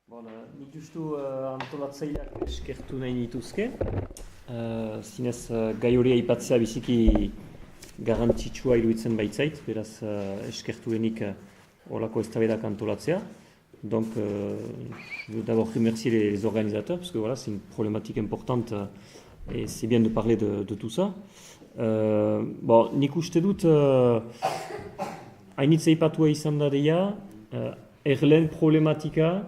Nik justu antolatzaileak eskertu nahi nituzke. Zinez gai hori aipatzea biziki garrantzitsua iruditzen baitzait, beraz eskertu denik horako eztabaidak antolatzea. Donc, je veux d'abord remercier les organisateurs, parce que voilà, c'est une problématique importante et c'est bien de parler de tout ça. Nik uste dut, hainitz aipatua izan da deia, erleen problematika,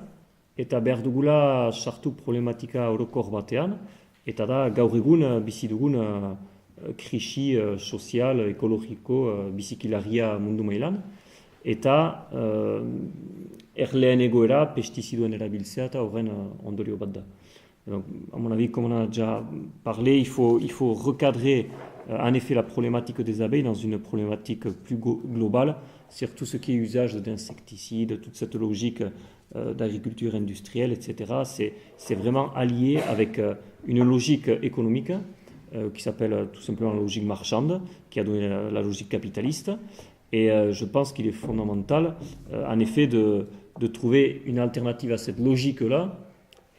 eta behar dugula sartu problematika orokor batean, eta da gaur egun bizi dugun krisi sozial, ekologiko, bizikilarria mundu mailan, eta erleen egoera pestiziduen erabiltzea eta horren ondorio bat da. Donc, à mon avis, comme on a déjà parlé, il faut recadrer en effet la problématique des abeilles dans une problématique plus globale sur tout ce qui est usage d'insecticides, toute cette logique d'agriculture industrielle, etc. C'est vraiment allié avec une logique économique qui s'appelle tout simplement la logique marchande, qui a donné la logique capitaliste. Et je pense qu'il est fondamental, en effet, de trouver une alternative à cette logique-là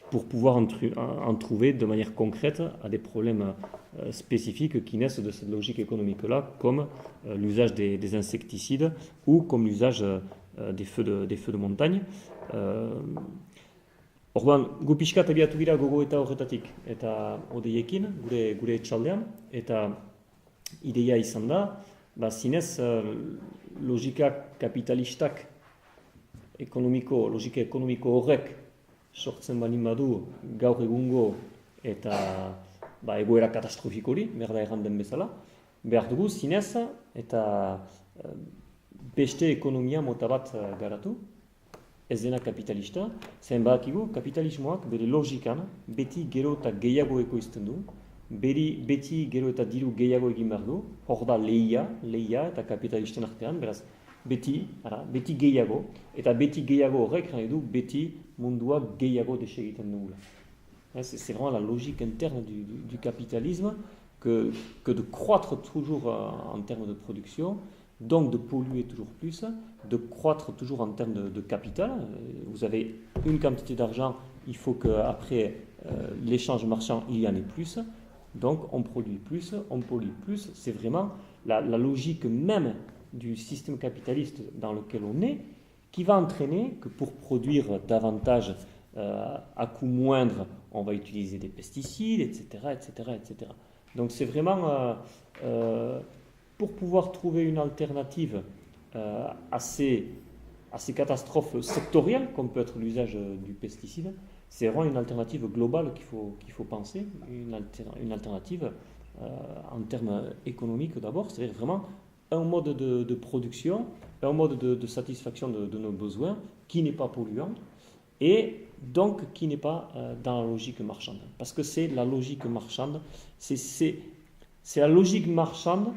pour pouvoir en trouver de manière concrète à des problèmes spécifiques qui naissent de cette logique économique-là, comme l'usage des insecticides ou comme l'usage des feux de montagne. Orduan, gu pixkat abiatu gira gogoeta horretatik eta odeiekin, gure etxaldean, eta ideia izan da, zinez logika kapitalistak logika ekonomiko horrek sortzen balin badu gaur egungo eta egoera katastrofikori, behar da erranden bezala, behar dugu zinez eta beste ekonomia mota bat garatu, ez dena kapitalista, zen badakigu kapitalismoak bere logikan beti gero eta gehiago ekoizten du, beti gero eta diru gehiago egin behar du, hor da lehia eta kapitalisten artean, beraz, beti gehiago, eta beti gehiago horrek nahi du beti mundua gehiago desegiten dugula. C'est vraiment la logique interne du capitalisme que de croître toujours en termes de production, donc de polluer toujours plus, de croître toujours en termes de capital. Vous avez une quantité d'argent, il faut qu'après l'échange marchand, il y en ait plus. Donc on produit plus, on pollue plus. C'est vraiment la logique même du système capitaliste dans lequel on est, qui va entraîner que pour produire davantage à coût moindre, on va utiliser des pesticides, etc. etc. Donc c'est vraiment pour pouvoir trouver une alternative à ces catastrophes sectorielles, comme peut être l'usage du pesticide. C'est vraiment une alternative globale qu'il faut penser, une alternative en termes économiques d'abord, c'est-à-dire vraiment un mode de production, un mode de satisfaction de nos besoins qui n'est pas polluant et donc qui n'est pas dans la logique marchande. Parce que c'est la logique marchande, c'est la logique marchande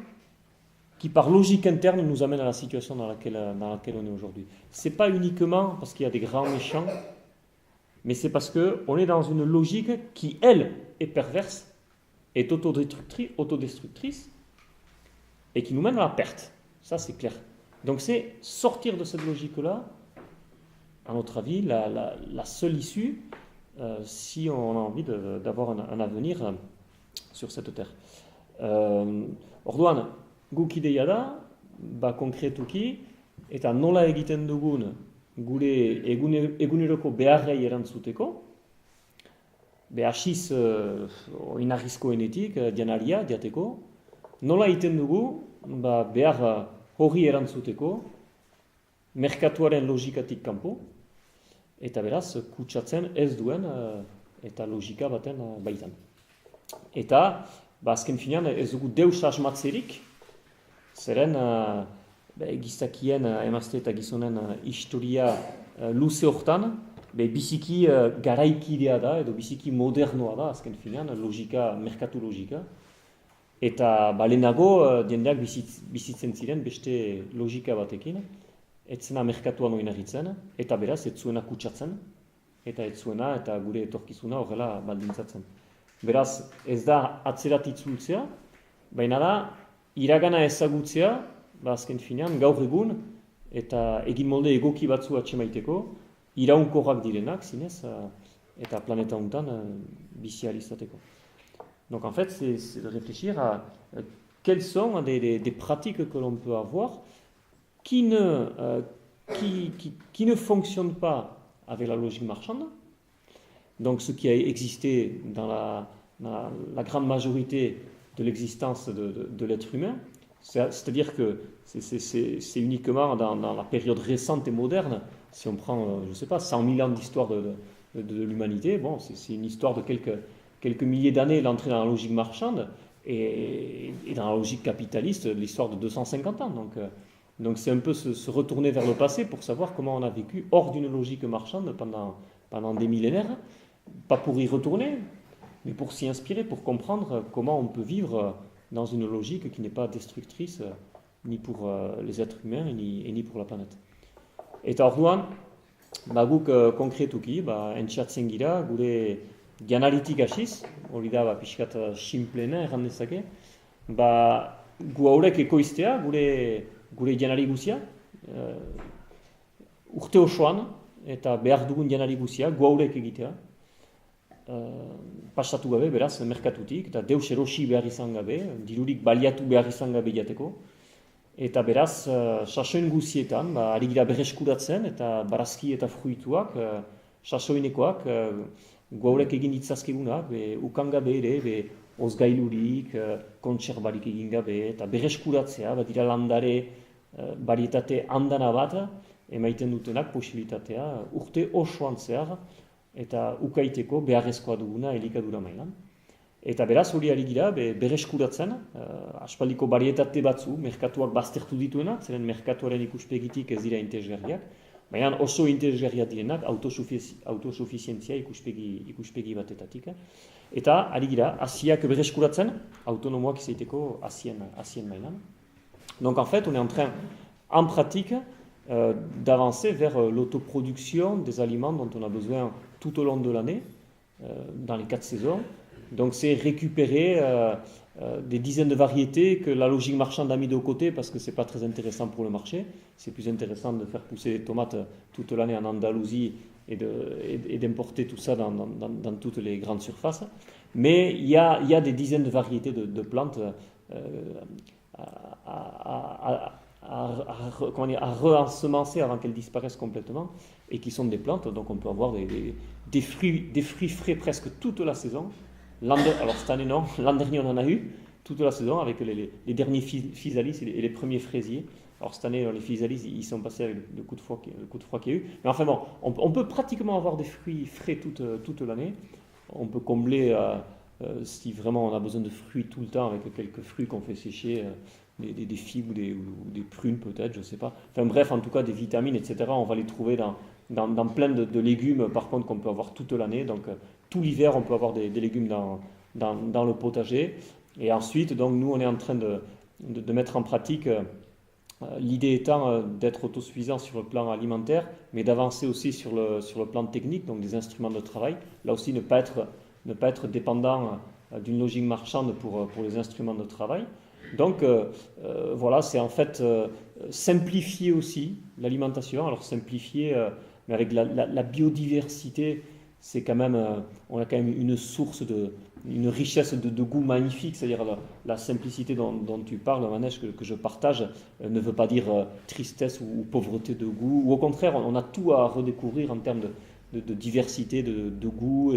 qui par logique interne nous amène à la situation dans laquelle on est aujourd'hui. Ce n'est pas uniquement parce qu'il y a des grands méchants, mais c'est parce qu'on est dans une logique qui, elle, est perverse, est autodestructrice, et qui nous mène à la perte. Ça, c'est clair. Donc, c'est sortir de cette logique-là, à notre avis, la seule issue, si on a envie d'avoir un avenir sur cette terre. Orduan, guk ideia da, konkretuki, eta nola egiten dugun gure eguneroko beharrei erantzuteko, hasiz oinarrizkoenetik, janaria, jateko, nola egiten dugu, behar hori erantzuteko, merkatuaren logikatik kanpo, eta beraz, kutsatzen ez duen eta logika baten baitan. Eta, azken finean, ez dugu deus asmatzerik, zeren gizakien, emazte eta gizonen historia luze hortan, biziki garaikidea da, edo biziki modernoa da, azken finean, merkatu logika. Eta lehenago jendeak bizitzen ziren beste logika batekin, ez zena merkatuan oinarritzen, eta beraz ez zuena kutsatzen, eta ez zuena eta gure etorkizuna horrela baldintzatzen. Beraz ez da atzerat itzultzea, baina da iragana ezagutzea, azken finean gaur egun, eta egin molde egoki batzu atxemaiteko, iraunkorrak direnak, zinez, eta planeta hontan bizi ahal izateko. Donc en fait, c'est de réfléchir à quelles sont des pratiques que l'on peut avoir qui ne fonctionnent pas avec la logique marchande. Donc ce qui a existé dans la grande majorité de l'existence de l'être humain, c'est-à-dire que c'est uniquement dans la période récente et moderne, si on prend, je ne sais pas, 100 000 ans d'histoire de l'humanité, bon, c'est une histoire de quelques milliers d'années l'entrée dans la logique marchande, et dans la logique capitaliste, l'histoire de 250 ans. Donc c'est un peu se retourner vers le passé pour savoir comment on a vécu hors d'une logique marchande pendant des millénaires, pas pour y retourner, mais pour s'y inspirer, pour comprendre comment on peut vivre dans une logique qui n'est pas destructrice ni pour les êtres humains et ni pour la planète. Eta orduan, guk konkretuki, entxatzen gira, gure janaritik hasiz, hori da pixkat sinplena erran dezake, gu haurek ekoiztea, gure janari guzia, urte osoan, eta behar dugun janari guzia, gu haurek egitea, pasatu gabe, beraz, merkatutik, eta deus erosi behar izan gabe, dirurik baliatu behar izan gabe jateko, eta beraz, sasoin guzietan, ari gira berreskuratzen, eta barazki eta fruituak, sasoinekoak, gaurek egin ditzazkegunak, ukan gabe ere, ozgailurik, kontserbarik egin gabe, eta berreskuratzea, dira landare, barietate handana bat, emaiten dutenak posibilitatea, urte osoan zehar, eta ukaiteko beharrezkoa duguna elikadura mailan. Eta beraz hori ari gira berreskuratzen, aspaldiko barietate batzu, merkatuak baztertu dituenak, zeren merkatuaren ikuspegitik ez dira interesgarriak, baina oso interesgarriak direnak autosufizientzia ikuspegi batetatik. Eta ari gira, hasiak berreskuratzen, autonomoak izaiteko hasien mailan. Donc en fait, on est en train, en pratique, d'avancer vers l'autoproduction des aliments dont on a besoin tout au long de l'année, dans les 4 saisons. Donc c'est récupérer des dizaines de variétés que la logique marchande a mis de côté parce que c'est pas très intéressant pour le marché. C'est plus intéressant de faire pousser des tomates toute l'année en Andalousie et d'importer tout ça dans toutes les grandes surfaces. Mais il y a des dizaines de variétés de plantes à re-ensemencer avant qu'elles disparaissent complètement et qui sont des plantes, donc on peut avoir des fruits frais presque toute la saison. Alors cette année non, l'an dernier on en a eu toute la saison avec les derniers physalis et les premiers fraisiers. Alors cette année les physalis ils sont passés avec le coup de froid qu'il y a eu. Mais enfin bon, on peut pratiquement avoir des fruits frais toute l'année. On peut combler si vraiment on a besoin de fruits tout le temps avec quelques fruits qu'on fait sécher, des figues ou des prunes peut-être, je ne sais pas. Enfin bref, en tout cas des vitamines, etc. On va les trouver dans plein de légumes par contre qu'on peut avoir toute l'année. Donc tout l'hiver on peut avoir des légumes dans le potager. Et ensuite donc nous on est en train de mettre en pratique, l'idée étant d'être autosuffisant sur le plan alimentaire, mais d'avancer aussi sur le plan technique, donc des instruments de travail. Là aussi ne pas être dépendant d'une logique marchande pour les instruments de travail. Donc voilà, c'est en fait simplifier aussi l'alimentation. Alors simplifier, mais avec la biodiversité, c'est quand même, on a quand même une source une richesse de goût magnifique. C'est-à-dire la simplicité dont tu parles, Manège, que je partage, ne veut pas dire tristesse ou pauvreté de goût. Ou au contraire, on a tout à redécouvrir en termes de diversité, de goût.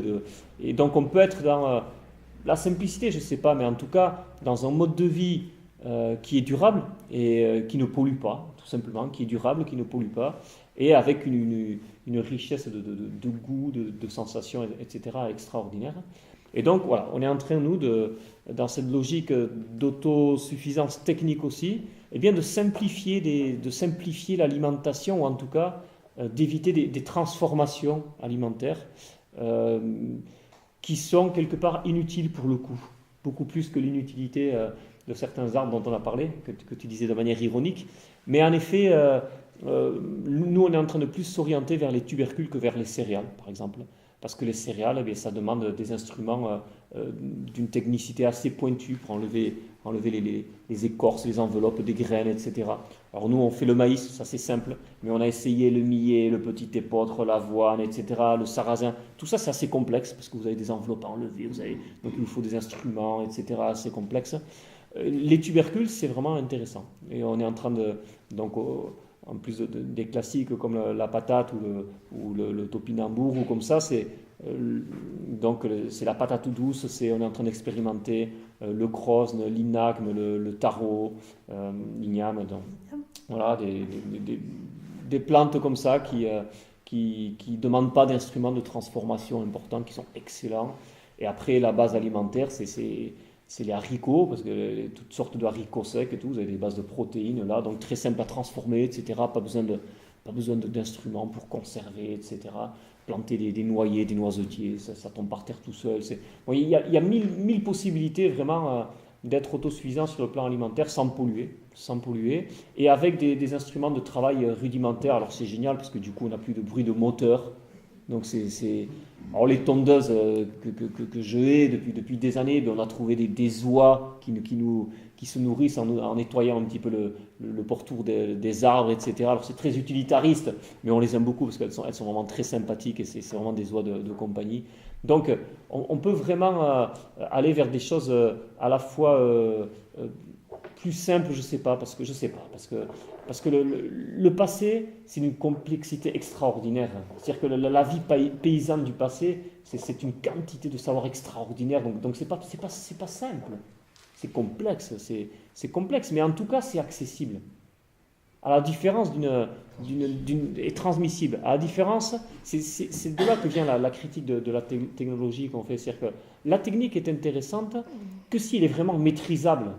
Et donc on peut être dans la simplicité, je ne sais pas, mais en tout cas dans un mode de vie qui est durable et qui ne pollue pas, tout simplement, qui est durable, qui ne pollue pas, et avec une richesse de goût, de sensations, etc. extraordinaire. Et donc voilà, on est en train, nous, dans cette logique d'autosuffisance technique aussi, eh bien, de simplifier l'alimentation, ou en tout cas d'éviter des transformations alimentaires qui sont quelque part inutiles pour le coup, beaucoup plus que l'inutilité de certains arbres dont on a parlé, que tu disais de manière ironique. Mais en effet, nous on est en train de plus s'orienter vers les tubercules que vers les céréales, par exemple. parce que les céréales, eh ça demande des instruments d'une technicité assez pointue pour enlever les écorces, les enveloppes des graines, etc. Alors nous, on fait le maïs, ça c'est simple, mais on a essayé le millet, le petit épeautre, l'avoine, etc., le sarrasin. Tout ça, c'est assez complexe, parce que vous avez des enveloppes à enlever, donc il vous faut des instruments, etc., assez complexes. Les tubercules, c'est vraiment intéressant. Et on est en train de, donc, en plus des classiques comme la patate ou le topinambour ou comme ça, donc c'est la patate douce, on est en train d'expérimenter le krosne, l'inagme, le taro, l'igname, donc, voilà, des plantes comme ça qui demandent pas d'instruments de transformation importants, qui sont excellents. Et après, la base alimentaire, c'est les haricots, parce que toutes sortes de haricots secs et tout, vous avez des bases de protéines là, donc très simple à transformer, etc. Pas besoin d'instruments pour conserver, etc. Planter des noyers, des noisetiers, ça tombe par terre tout seul. Bon, il y a mille possibilités vraiment d'être autosuffisant sur le plan alimentaire sans polluer, et avec des instruments de travail rudimentaires. Alors c'est génial parce que du coup on n'a plus de bruit de moteur. Donc alors les tondeuses que je hais depuis des années, on a trouvé des oies qui se nourrissent en nettoyant un petit peu le pourtour des arbres, etc. Alors c'est très utilitariste, mais on les aime beaucoup parce qu'elles sont vraiment très sympathiques et c'est vraiment des oies de compagnie. Donc on peut vraiment aller vers des choses à la fois plus simples, je sais pas, parce que le passé, c'est une complexité extraordinaire. C'est-à-dire que la vie paysanne du passé, c'est une quantité de savoir extraordinaire. Donc c'est pas simple. C'est complexe, mais en tout cas, c'est accessible. À la différence et transmissible. À la différence, c'est de là que vient la critique de la technologie qu'on fait. C'est-à-dire que la technique est intéressante que si elle est vraiment maîtrisable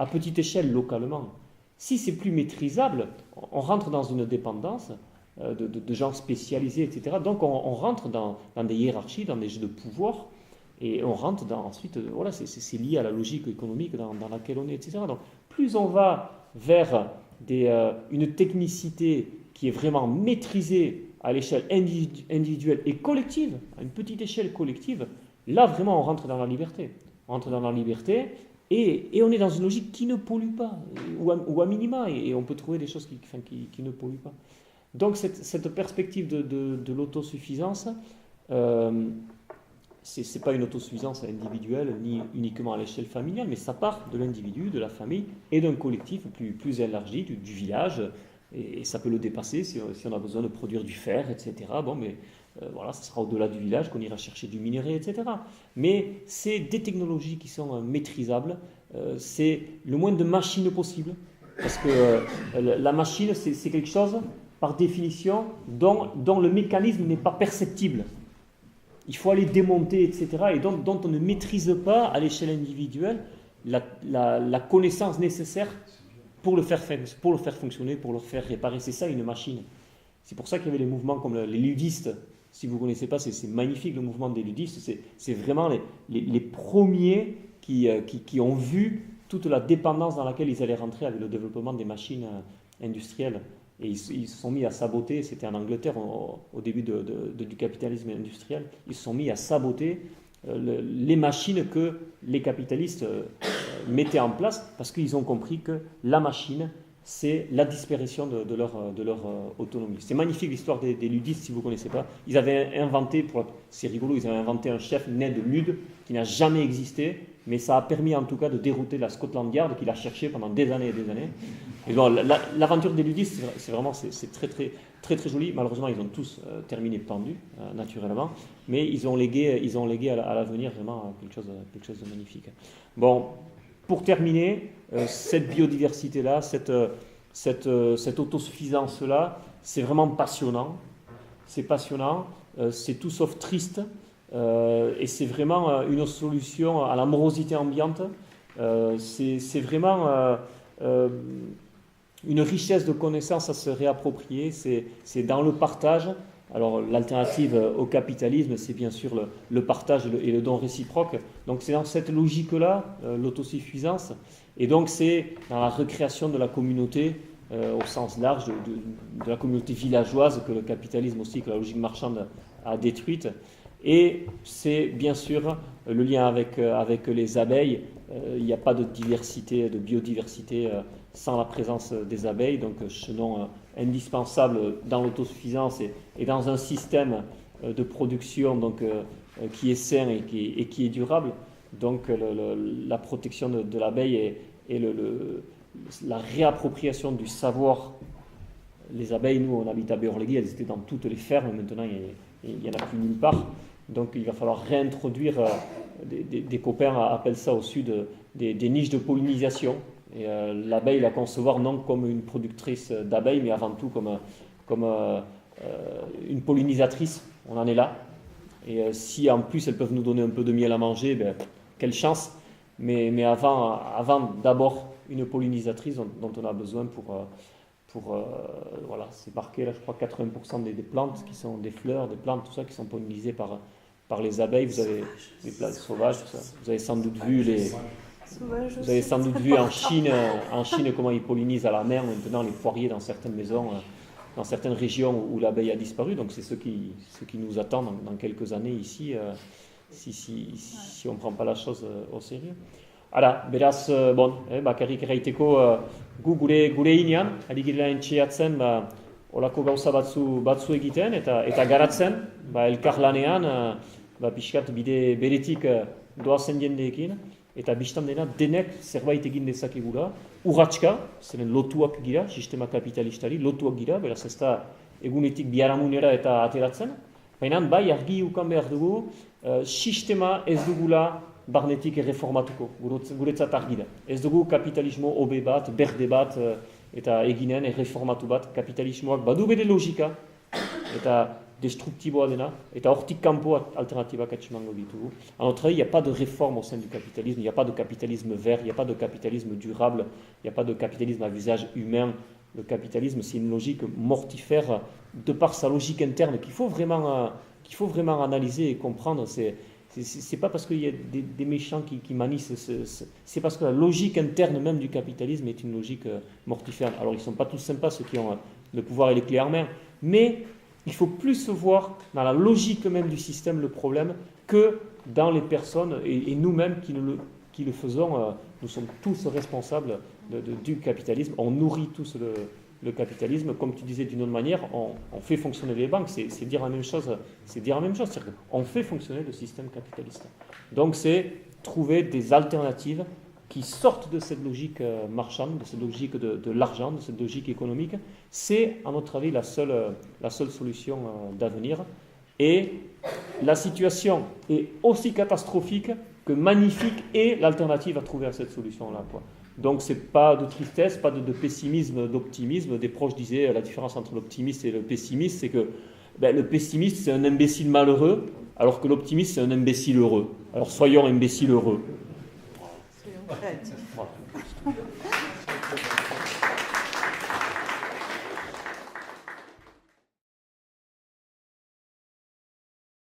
à petite échelle localement. Si c'est plus maîtrisable, on rentre dans une dépendance de gens spécialisés, etc. Donc on rentre dans des hiérarchies, dans des jeux de pouvoir, et on rentre ensuite, voilà, c'est lié à la logique économique dans laquelle on est, etc. Donc plus on va vers une technicité qui est vraiment maîtrisée à l'échelle individuelle et collective, à une petite échelle collective, là vraiment on rentre dans la liberté. On rentre dans la liberté. Et on est dans une logique qui ne pollue pas, ou à minima, et on peut trouver des choses qui ne polluent pas. Donc cette perspective de l'autosuffisance, c'est pas une autosuffisance individuelle, ni uniquement à l'échelle familiale, mais ça part de l'individu, de la famille, et d'un collectif plus élargi, du village, et ça peut le dépasser si on a besoin de produire du fer, etc. Bon, mais voilà, ce sera au-delà du village qu'on ira chercher du minerai, etc. Mais c'est des technologies qui sont maîtrisables, c'est le moins de machines possible, parce que la machine, c'est quelque chose, par définition, dont le mécanisme n'est pas perceptible. Il faut aller démonter, etc., et dont on ne maîtrise pas, à l'échelle individuelle, la connaissance nécessaire pour le faire fonctionner, pour le faire réparer. C'est ça une machine. C'est pour ça qu'il y avait les mouvements comme les ludistes. Si vous ne connaissez pas, c'est magnifique le mouvement des ludistes. C'est vraiment les premiers qui ont vu toute la dépendance dans laquelle ils allaient rentrer avec le développement des machines industrielles. Et ils se sont mis à saboter, c'était en Angleterre au début du capitalisme industriel, ils se sont mis à saboter les machines que les capitalistes mettaient en place parce qu'ils ont compris que la machine, c'est la disparition de leur autonomie. C'est magnifique l'histoire des ludistes, si vous ne connaissez pas. Ils avaient inventé, c'est rigolo, ils avaient inventé un chef né de Lude qui n'a jamais existé, mais ça a permis en tout cas de dérouter la Scotland Yard qui l'a cherché pendant des années et des années. Et bon, l'aventure des ludistes, c'est très, très, très, très joli. Malheureusement, ils ont tous terminé pendus, naturellement, mais ils ont légué à l'avenir vraiment quelque chose de magnifique. Bon, pour terminer, cette biodiversité-là, cette autosuffisance-là, c'est vraiment passionnant. C'est passionnant, c'est tout sauf triste, et c'est vraiment une solution à la morosité ambiante. C'est vraiment une richesse de connaissances à se réapproprier. C'est dans le partage. Alors l'alternative au capitalisme, c'est bien sûr le partage et le don réciproque. Donc c'est dans cette logique-là, l'autosuffisance. Et donc c'est dans la recréation de la communauté au sens large de la communauté villageoise que le capitalisme aussi, que la logique marchande a détruite. Et c'est bien sûr le lien avec les abeilles. Il n'y a pas de diversité, de biodiversité sans la présence des abeilles, donc chaînon indispensable dans l'autosuffisance et dans un système de production donc, qui est sain et qui est durable. Donc la protection de l'abeille et la réappropriation du savoir. Les abeilles, nous on habite à Béorlegui, elles étaient dans toutes les fermes, maintenant il n'y en a plus nulle part. Donc il va falloir réintroduire, des copains appellent ça au sud des niches de pollinisation. Et l'abeille la concevoir non comme une productrice d'abeilles, mais avant tout comme une pollinisatrice. On en est là. Et si en plus elles peuvent nous donner un peu de miel à manger, ben, quelle chance. Mais avant d'abord une pollinisatrice dont on a besoin pour voilà, c'est marqué là, je crois 80% des plantes qui sont des fleurs, des plantes, tout ça qui sont pollinisées par les abeilles. Vous avez des plantes sauvages, tout ça. Vous avez sans doute vu en Chine comment ils pollinisent à la main maintenant les poiriers dans certaines maisons, dans certaines régions où l'abeille a disparu. Donc c'est ce qui nous attend dans quelques années ici, si on ne prend pas la chose au sérieux. Hala, beraz, bakarrik erraiteko gu gure inean, ari girela entxeatzen, olako gauza batzu egiten eta garatzen, elkarlanean, pixkat bide beretik doazen jendeekin, eta biztan dena denek zerbait egin dezakegula, urratska, zeren lotuak gira, sistema kapitalistari, lotuak gira, beraz ez da egunetik biharamunera eta ateratzen, baina bai argi ukan behar dugu, sistema ez dugula barnetik erreformatuko, guretzat argi da. Ez dugu kapitalismo hobe bat, berde bat, eta eginen erreformatu bat, kapitalismoak badu bere logika, eta destruktiboa dena, eta hortik kanpo alternatibak atxemango ditugu. À notre avis, il n'y a pas de réforme au sein du capitalisme, il n'y a pas de capitalisme vert, il n'y a pas de capitalisme durable, il n'y a pas de capitalisme à visage humain. Le capitalisme, c'est une logique mortifère de par sa logique interne qu'il faut vraiment analyser et comprendre. C'est pas parce qu'il y a des méchants qui manient, c'est parce que la logique interne même du capitalisme est une logique mortifère. Alors ils ne sont pas tous sympas ceux qui ont le pouvoir et les clés en main, mais il faut plus voir dans la logique même du système le problème que dans les personnes et nous-mêmes qui le faisons. Nous sommes tous responsables du capitalisme, on nourrit tous le capitalisme, comme tu disais d'une autre manière, on fait fonctionner les banques, c'est dire la même chose, c'est-à-dire qu'on fait fonctionner le système capitaliste. Donc c'est trouver des alternatives qui sortent de cette logique marchande, de cette logique de l'argent, de cette logique économique. C'est, à notre avis, la seule solution d'avenir. Et la situation est aussi catastrophique que magnifique est l'alternative à trouver à cette solution-là, quoi. Donc c'est pas de tristesse, pas de pessimisme, d'optimisme. Des proches disaient la différence entre l'optimiste et le pessimiste, c'est que le pessimiste c'est un imbécile malheureux, alors que l'optimiste c'est un imbécile heureux. Alors soyons imbéciles heureux. Soyons créatifs. Voilà.